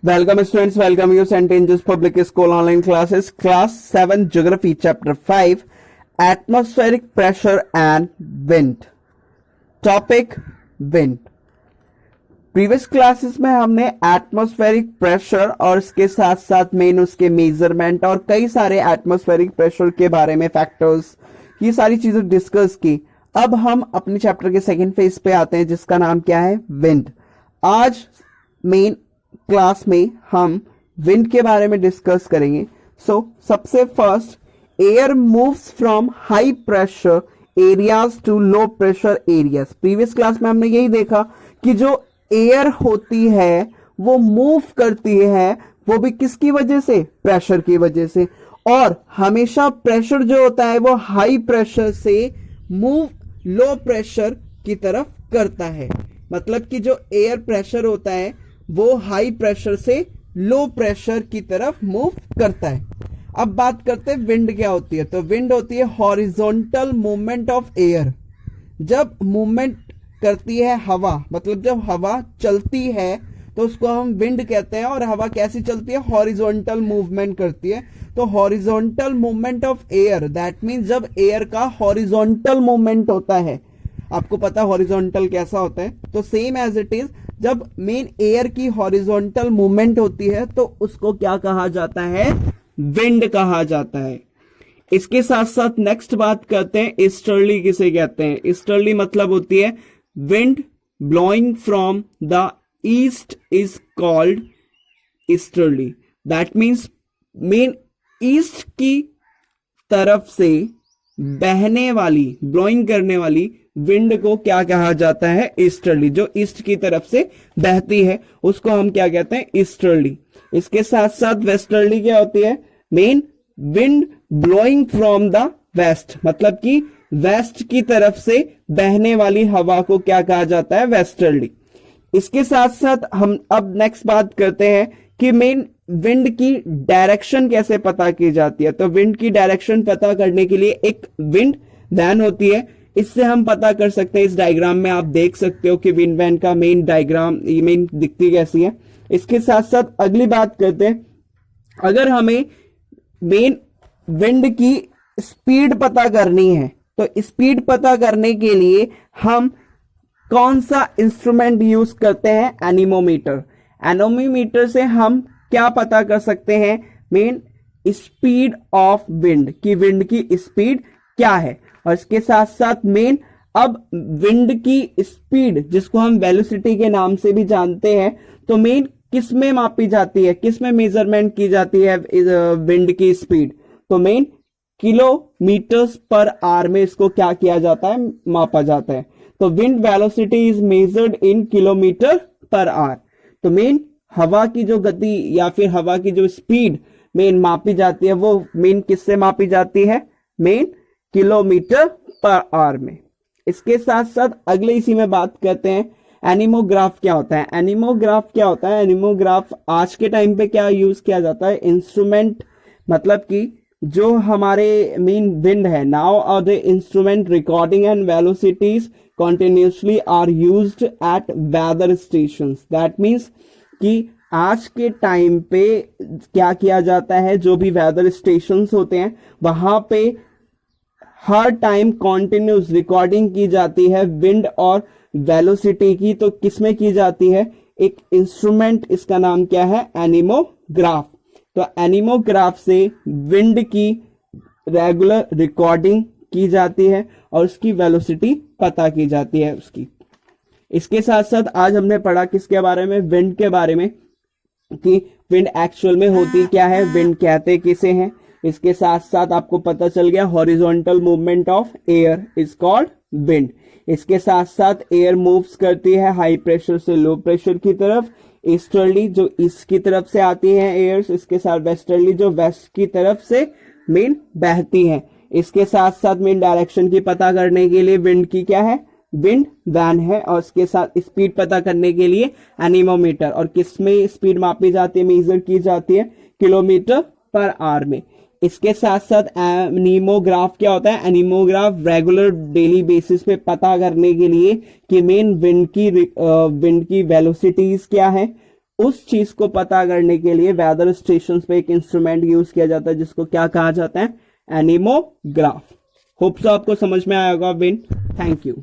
Welcome students, welcome you St. Angel's Public School online classes, class 7 geography chapter 5 atmospheric pressure and wind. Topic wind. Previous classes में हमने atmospheric pressure और इसके साथ साथ main उसके measurement और कई सारे एटमॉस्फेरिक प्रेशर के बारे में फैक्टर्स ये सारी चीजें डिस्कस की। अब हम अपने चैप्टर के सेकंड फेज पे आते हैं जिसका नाम क्या है विंड। आज मेन क्लास में हम विंड के बारे में डिस्कस करेंगे। सबसे first, air moves from high pressure areas to low pressure areas. Previous class में हमने यही देखा कि जो एयर होती है वो मूव करती है, वो भी किसकी वजह से? प्रेशर की वजह से। और हमेशा प्रेशर जो होता है वो हाई प्रेशर से मूव लो प्रेशर की तरफ करता है। मतलब कि जो एयर प्रेशर होता है वो हाई प्रेशर से लो प्रेशर की तरफ मूव करता है। अब बात करते हैं विंड क्या होती है। तो विंड होती है हॉरिजॉन्टल मूवमेंट ऑफ एयर। जब मूवमेंट करती है हवा, मतलब जब हवा चलती है तो उसको हम विंड कहते हैं। और हवा कैसी चलती है? हॉरिजॉन्टल मूवमेंट करती है। तो horizontal movement of air, that means जब एयर का हॉरिजॉन्टल मूवमेंट होता है। आपको पता हॉरिजॉन्टल कैसा होता है? तो सेम एज इट इज, जब मेन एयर की हॉरिजॉन्टल मूवमेंट होती है तो उसको क्या कहा जाता है? विंड कहा जाता है। इसके साथ साथ नेक्स्ट बात करते हैं ईस्टर्ली किसे कहते हैं। ईस्टर्ली मतलब होती है wind blowing from the east is called easterly. That means main east की तरफ से बहने वाली, ब्लोइंग करने वाली विंड को क्या कहा जाता है? ईस्टर्ली। जो ईस्ट की तरफ से बहती है उसको हम क्या कहते हैं? ईस्टर्ली। इसके साथ साथ वेस्टर्ली क्या होती है? Main wind blowing from the west, मतलब कि वेस्ट की तरफ से बहने वाली हवा को क्या कहा जाता है? वेस्टर्ली। इसके साथ साथ हम अब नेक्स्ट बात करते हैं कि मेन विंड की डायरेक्शन कैसे पता की जाती है। तो विंड की डायरेक्शन पता करने के लिए एक विंड वैन होती है। इससे हम पता कर सकते हैं, इस डायग्राम में आप देख सकते हो कि विंड वैन का मेन डायग्राम मेन दिखती कैसी है। इसके साथ साथ अगली बात करते हैं, अगर हमें मेन विंड की स्पीड पता करनी है तो स्पीड पता करने के लिए हम कौन सा इंस्ट्रूमेंट यूज करते हैं? एनीमोमीटर। एनीमोमीटर से हम क्या पता कर सकते हैं? मेन स्पीड ऑफ विंड, की विंड की स्पीड क्या है। और इसके साथ साथ मेन अब विंड की स्पीड जिसको हम वेलोसिटी के नाम से भी जानते हैं, तो मेन किस में मापी जाती है, किस में मेजरमेंट की जाती है विंड की स्पीड? तो मेन किलोमीटर्स पर आवर में इसको क्या किया जाता है? मापा जाता है। तो wind velocity is measured in kilometre per hour. तो मेन हवा की जो गति या फिर हवा की जो स्पीड मेन मापी जाती है वो मेन किससे मापी जाती है? मेन किलोमीटर पर आवर में। इसके साथ साथ अगले इसी में बात करते हैं एनीमोग्राफ क्या होता है। एनीमोग्राफ क्या होता है? एनीमोग्राफ आज के टाइम पे क्या यूज किया जाता है? इंस्ट्रूमेंट, मतलब कि जो हमारे मेन विंड है, now are the instrument recording and velocities continuously are used at weather stations. That means कि आज के टाइम पे क्या किया जाता है, जो भी वेदर स्टेशंस होते हैं वहां पे हर टाइम कॉन्टिन्यूस रिकॉर्डिंग की जाती है विंड और वेलोसिटी की। तो किसमें की जाती है? एक इंस्ट्रूमेंट, इसका नाम क्या है? एनीमोग्राफ। तो एनीमोग्राफ से विंड की रेगुलर रिकॉर्डिंग की जाती है और उसकी वेलोसिटी पता की जाती है उसकी। इसके साथ साथ आज हमने पढ़ा किसके बारे में? विंड के बारे में, कि विंड एक्चुअल में होती क्या है, विंड कहते किसे हैं। इसके साथ साथ आपको पता चल गया horizontal movement of air is called wind. इसके साथ साथ एयर मूव्स करती है हाई प्रेशर से लो प्रेशर की तरफ। ईस्टर्ली जो ईस्ट की तरफ से आती है एयर्स, इसके साथ वेस्टर्ली जो वेस्ट की तरफ से मेन बहती है। इसके साथ साथ मेन डायरेक्शन की पता करने के लिए विंड की क्या है? विंड वैन है। और इसके साथ स्पीड पता करने के लिए एनीमोमीटर। और किसमें स्पीड मापी जाती है, मेजर की जाती है? किलोमीटर पर आवर में। इसके साथ साथ एनीमोग्राफ क्या होता है? एनीमोग्राफ रेगुलर डेली बेसिस पे पता करने के लिए कि मेन विंड की वेलोसिटीज क्या है, उस चीज को पता करने के लिए वेदर स्टेशन पे एक इंस्ट्रूमेंट यूज किया जाता है जिसको क्या कहा जाता है, एनीमोग्राफ। होप सो आपको समझ में आया होगा विन। Thank you.